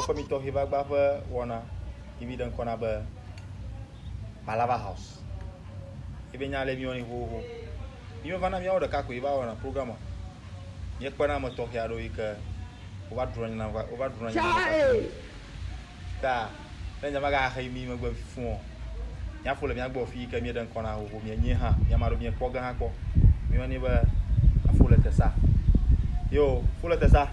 kami to hiba ba wana ibi dan kona ba Palava House. Ibe nya le mi oni ho. Ibe vana mi oda ka ko iba wana program. Ye kwana mo to ya do ika overdrawing na ta nja maga ha mi magba fu ya fo le mi agbo fi ka mi dan kona ho mi nyi ha ya maro mi ko ga ha ko mi woni ba afo le tesa yo fo le tesa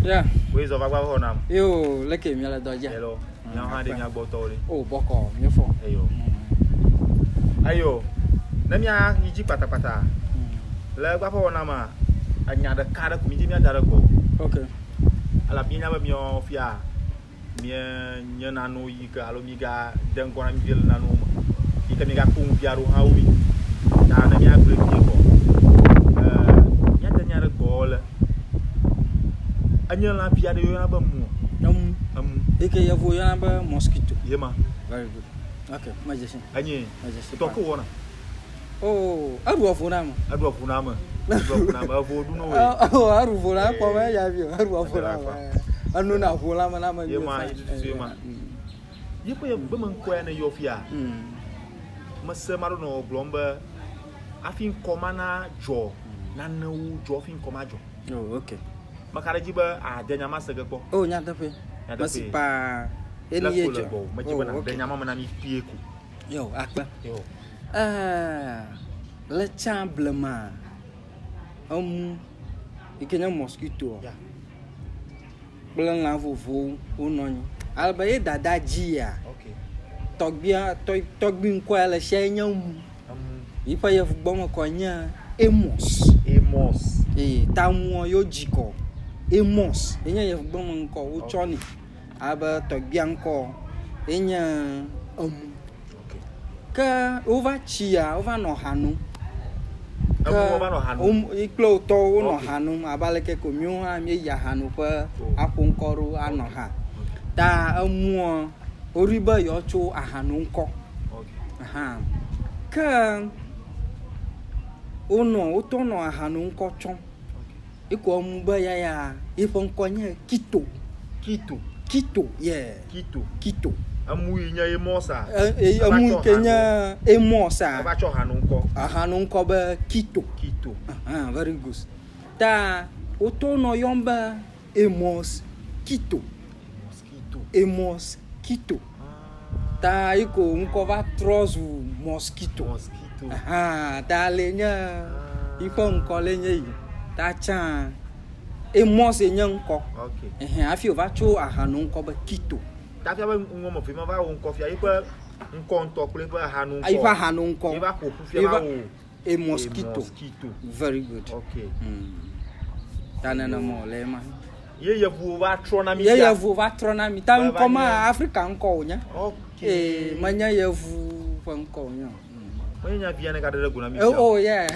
yeah we zo ba ho na yo le ke mi la doja hello nya ha de mi agbo to le oh boko mi fo ayo na mi a yiji patapata le gba fo na ma anya da ka da ku mi ji mi da ko okay ala bi na ba mi o fia mi nya na no yi ka alo mi ga den ko na mi del na no yi ka mi ga ku bi aro ha wi na mi a gbe bi ko ya da nya da gol anya la pia de yo na ba mu eke ya vo yo na ba Mosquito yema very good okay majesty anye to ko wona oh aru afuna ma vo du no we oh aru vona ko ma ya bi aru afuna anu na vola ma na ma yema yepo ye be man ko na yo fia ma se maru no glomba afin komana jo na na wu jo fin koma jo oh okay makara jiba a denya masega ko oh nya tape masipa eni yejo ma jiba na denya mama na mi pie ku yo akpa yo le chamblema ikenya Mosquito ya blan la vovo ononyi alba ye dada jia okay togbi nko ele shenyam ipa ye fugbo ko nya emos tamu yo jiko emos enya ye fugbo nko uchoni aba togbi anko enya okay ka over chia over no hanu iklo to no hanu abaleke komyo ha mi ya hanu pa akunkoru ano ha ta amu oriba yo chu ahanu nko aha ka ono utono ahanu nko chon iko mu ba ya ifo nko nya kito yeah kito amu nya emosa amu kenya emosa ba cho hanu nko ba kito very good ta otono yomba Mosquito ta iko nko va trozu Mosquito ta lenya ifo nko lenya yi ta chan emos enya nko okay afi va cho ahanu nko ba kito ta fi ba ngomo fi ma va nko fi ayipa nko nto kule ba hanu nko ayipa hanu nko iba ko ku fi ma o Mosquito very good okay tanana mo lema ye vu va tronami ye vu va tronami tan koma Africa nko nya okay manya ye vu fa nko nya manya bia na ka de guna mi oh yeah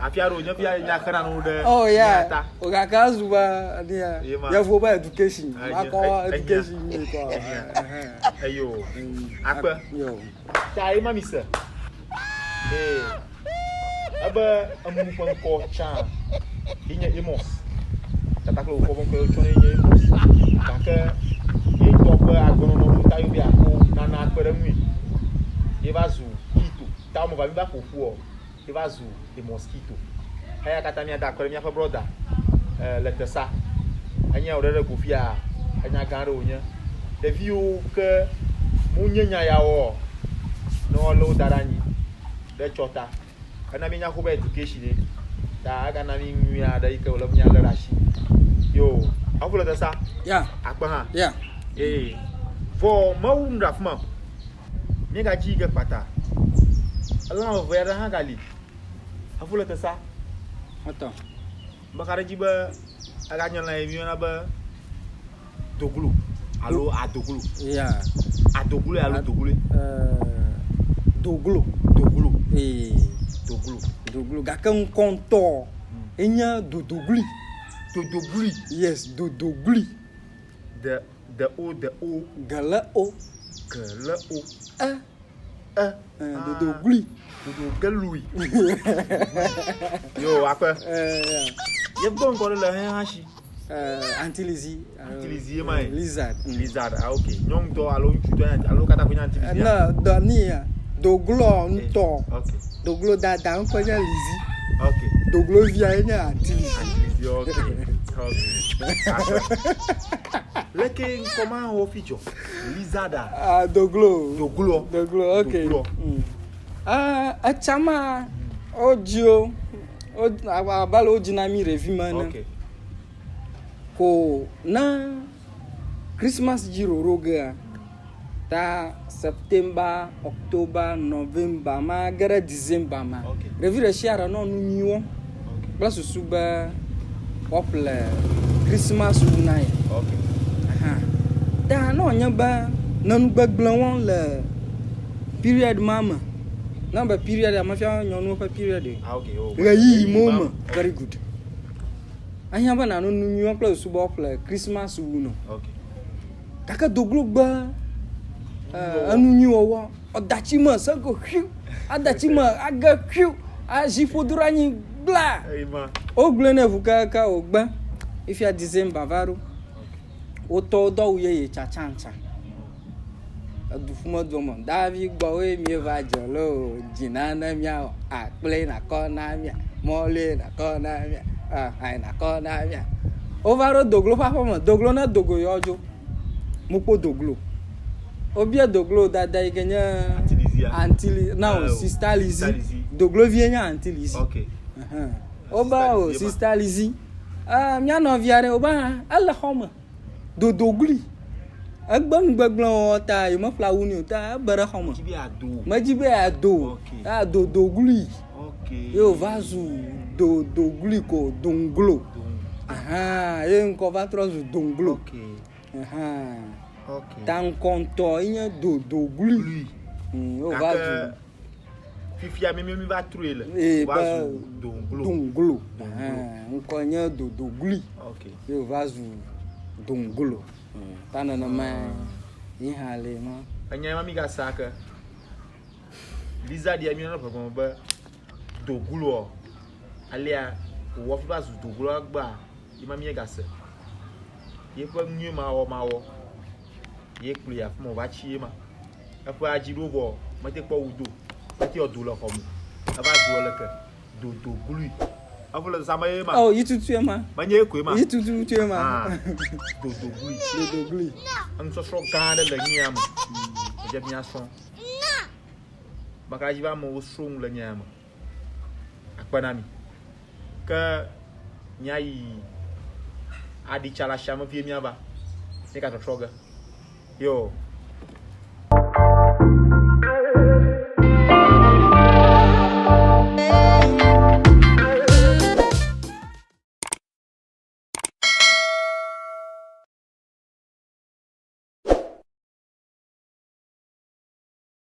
afiaro nya bia nya kana no de oh yeah o ga ka zuba dia ye vu ba education akọ education ni ko ayo akwa yo tai mami se aba amu fa nko cha inya emos tataklo ko bon ko chone inya emos kaka e to ba agono no tayo bi ako na akpere mu e va zu kito ta mo va bi ba ko fu o e va zu de Mosquito haya kata mi ada akpere mi afa brother le tesa anya orere ko fia anya ganro onya de viu ke mu nyanya ya o no lo darani de chota kana mi nya ko ba education da aga na mi nwa da ike wala nya la rashi yo afula da sa yeah akpa ha yeah for maunda fuma mi ga ji ga pata ala vera ha gali afula da sa ato bakara ji ba aga nya la mi na ba dogulu alo adogulu yeah adogulu alo dogulu dogulu dogulu gakan konto enya dodoguli yes dodoguli the o gala o dodoguli yo akwa ye bon ko le ha shi Antilizi. Antilizi mai. Lizard. Lizard. Ah okay. Nyom to alo chuto alo kata kunya antilizi. Na dania doglo nto. Okay. Doglo dada on konya lizi. Okay. Doglo via nya antilizi. Antilizi okay. Okay. Leke comment au feature? Lizard. Ah doglo. Doglo. Doglo okay. A chama audio abalo jinami revimana. Okay. Ko na Christmas jiro roga ta September, October, November, ma gara December ma. Okay. Revire shiara no nunyo. Okay. Plus suba ople Christmas unai. Okay. Aha. Da no nyaba nanu bagblan won le period mama. Number period amafia nyonu pa period. Ah okay. Oh. Rayi moma. Very good. Anya ba na no nunyo plus suba ople Christmas uno. Okay. Kaka doglo gba anunyu owo odachima sanko hwiu adachima aga hwiu ajifodurani bla Ima. ogle na vuka ka ogba ifia December varo oto do ye chachancha adufuma domo davi gbo we mi va jolo jinana mia akple na kona mia mole na kona mia ai na kona mia ovaro doglo papa mo doglo na dogo yojo mupo doglo obia doglo dada ikenya antili now sister Lizzy doglo vienya antili Okay. Oba o sister Lizzy mia no viare oba alla homa do dogli agbam gbagblon ta yo ma flawuni ta bara homa majibe ado ta do dogli Okay. yo vazu do dogli ko donglo ye nko va trozu donglo Okay. Okay. Tan konto inya do dogli o vazu Fifia mi va trouver là. Vazu donglo nko nya do dogli Okay. yo vazu donglo tana na ma ihale ma Anya mami ga saka. Lizard ya mi na pa ba doglo alia wo fi vazu doglo agba imami ga se. Ye pa nyu ma wo. Ye kpli ya fmo va chie ma. Afu ajiro bo, ma te po udo. Ma ti odo lo komu. Ava do le ke. Do glui. Afu le sama ye ma. Oh, yitutu ma. Ma nye ku ma. Yitutu ma. Do glui. Do glui. An so so gande le nyam. Je bien son. Ba ka jiba mo sung le nyam. Akwana mi. Ka nyai adi chala shama vie mi aba. Ne ka to troga. Yo,